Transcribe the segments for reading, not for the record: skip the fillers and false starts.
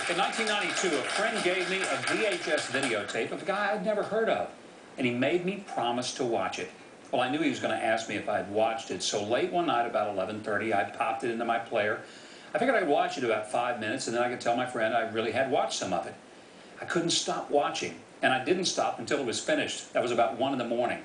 In 1992, a friend gave me a VHS videotape of a guy I'd never heard of, and he made me promise to watch it. Well, I knew he was going to ask me if I had watched it, so late one night about 11:30, I popped it into my player. I figured I'd watch it about 5 minutes, and then I could tell my friend I really had watched some of it. I couldn't stop watching, and I didn't stop until it was finished. That was about 1 in the morning.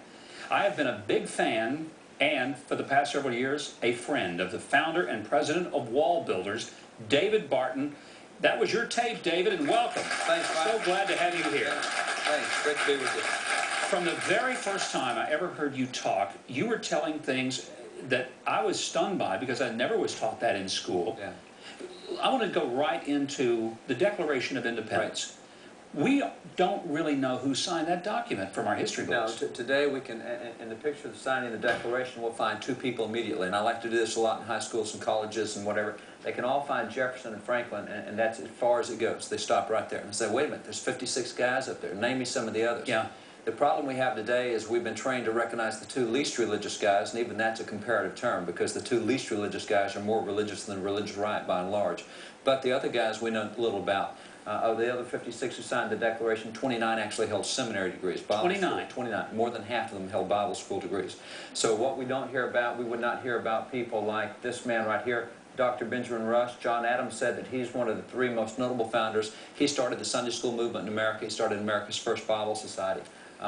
I have been a big fan, and for the past several years, a friend of the founder and president of Wall Builders, David Barton. That was your tape, David, and welcome. Thanks, Mike. So glad to have you here. Thanks. Great to be with you. From the very first time I ever heard you talk, you were telling things that I was stunned by because I never was taught that in school. Yeah. I want to go right into the Declaration of Independence. Right. We don't really know who signed that document from our history books. Now, today we can, in the picture of signing the Declaration, we'll find two people immediately. And I like to do this a lot in high schools and colleges and whatever. They can all find Jefferson and Franklin, and that's as far as it goes. They stop right there and say, wait a minute, there's 56 guys up there. Name me some of the others. Yeah. The problem we have today is we've been trained to recognize the two least religious guys, and even that's a comparative term because the two least religious guys are more religious than the religious right by and large. But the other guys we know little about. Of the other 56 who signed the Declaration, 29 actually held seminary degrees. 29? 29. More than half of them held Bible school degrees. So what we don't hear about, we would not hear about people like this man right here, Dr. Benjamin Rush. John Adams said that he's one of the three most notable founders. He started the Sunday school movement in America. He started America's first Bible Society.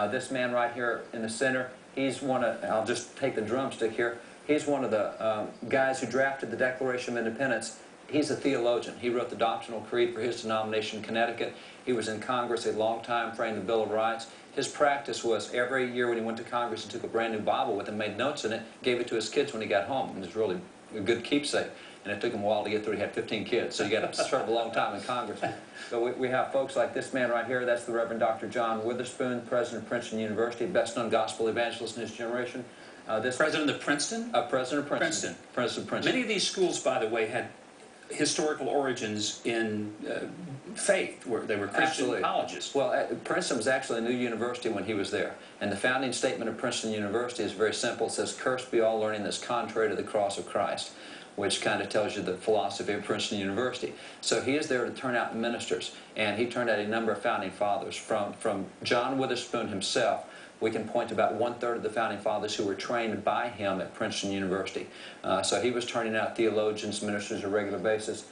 This man right here in the center, he's one of, I'll just take the drumstick here, he's one of the guys who drafted the Declaration of Independence. He's a theologian. He wrote the doctrinal creed for his denomination in Connecticut. He was in Congress a long time, framed the Bill of Rights. His practice was every year when he went to Congress, he took a brand new Bible with him, made notes in it, gave it to his kids when he got home. It was really a good keepsake. And it took him a while to get through. He had 15 kids, so you got to serve a long time in Congress. So we have folks like this man right here. That's the Reverend Dr. John Witherspoon, president of Princeton University, best-known gospel evangelist in his generation. This president of Princeton? President of Princeton. President of Princeton. Many of these schools, by the way, had historical origins in faith, where they were Christian Absolutely. colleges. Well, Princeton was actually a new university when he was there. And the founding statement of Princeton University is very simple. It says, "Cursed be all learning that's contrary to the cross of Christ," which kind of tells you the philosophy of Princeton University. So he is there to turn out ministers. And he turned out a number of founding fathers. From John Witherspoon himself, we can point to about 1/3 of the founding fathers who were trained by him at Princeton University. So he was turning out theologians, ministers on a regular basis.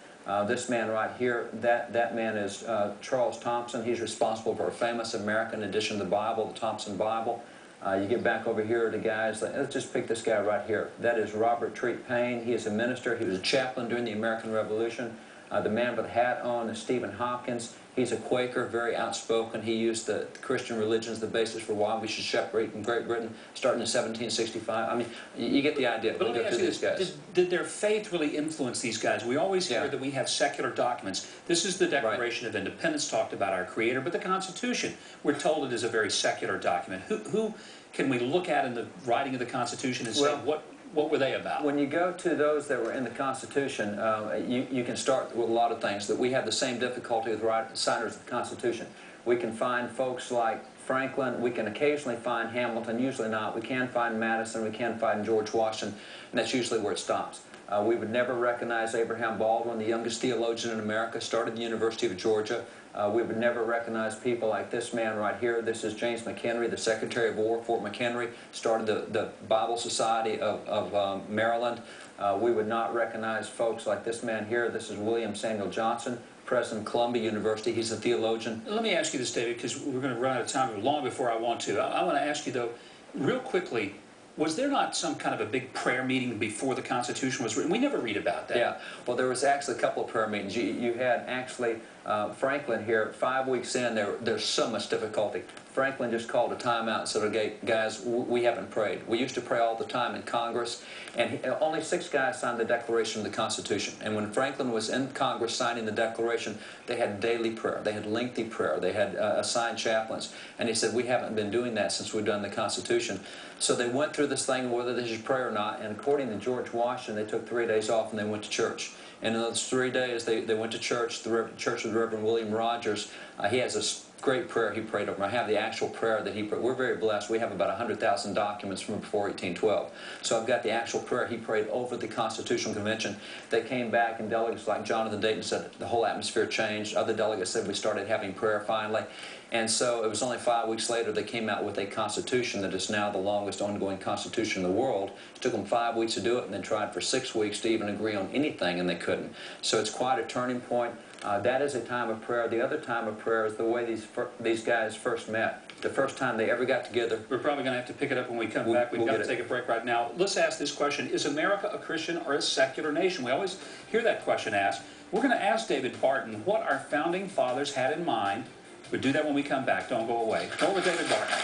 This man right here, that man is Charles Thompson. He's responsible for a famous American edition of the Bible, the Thompson Bible. You get back over here to guys, let's just pick this guy right here. That is Robert Treat Paine. He is a minister. He was a chaplain during the American Revolution. The man with the hat on is Stephen Hopkins. He's a Quaker, very outspoken. He used the Christian religion as the basis for why we should separate in Great Britain, starting in 1765. I mean, you get the idea. But let me ask you this, did their faith really influence these guys? We always hear that we have secular documents. This is the Declaration of Independence, talked about our Creator, but the Constitution, we're told it is a very secular document. Who can we look at in the writing of the Constitution and say, what were they about? When you go to those that were in the Constitution, you can start with a lot of things. That we have the same difficulty with signers of the Constitution. We can find folks like Franklin. We can occasionally find Hamilton, usually not. We can find Madison. We can find George Washington, and that's usually where it stops. We would never recognize Abraham Baldwin, the youngest theologian in America, started the University of Georgia. We would never recognize people like this man right here. This is James McHenry, the Secretary of War. Fort McHenry started the Bible Society of Maryland. We would not recognize folks like this man here. This is William Samuel Johnson, president of Columbia University. He's a theologian. Let me ask you this, David, because we're going to run out of time long before I want to. I want to ask you, though, real quickly, was there not some kind of a big prayer meeting before the Constitution was written? We never read about that. Yeah, well, there was actually a couple of prayer meetings. You had actually Franklin here, 5 weeks in, there's so much difficulty. Franklin just called a timeout and said, okay, guys, we haven't prayed. We used to pray all the time in Congress, and only 6 guys signed the Declaration of the Constitution. And when Franklin was in Congress signing the Declaration, they had daily prayer. They had lengthy prayer. They had assigned chaplains. And he said, we haven't been doing that since we've done the Constitution. So they went through this thing, whether they should pray or not, and according to George Washington, they took 3 days off and they went to church. And in those 3 days, they went to church, the church of the Reverend William Rogers. He has a great prayer he prayed over them. I have the actual prayer that he prayed. We're very blessed. We have about 100,000 documents from before 1812. So I've got the actual prayer he prayed over the Constitutional Convention. They came back, and delegates like Jonathan Dayton said the whole atmosphere changed. Other delegates said we started having prayer finally. And so it was only 5 weeks later they came out with a constitution that is now the longest ongoing constitution in the world. It took them 5 weeks to do it, and then tried for 6 weeks to even agree on anything, and they couldn't. So it's quite a turning point. That is a time of prayer. The other time of prayer is the way these guys first met. The first time they ever got together. We're probably going to have to pick it up when we come back. We've got to take a break right now. Let's ask this question. Is America a Christian or a secular nation? We always hear that question asked. We're going to ask David Barton what our founding fathers had in mind. We'll do that when we come back. Don't go away. More with David Barton.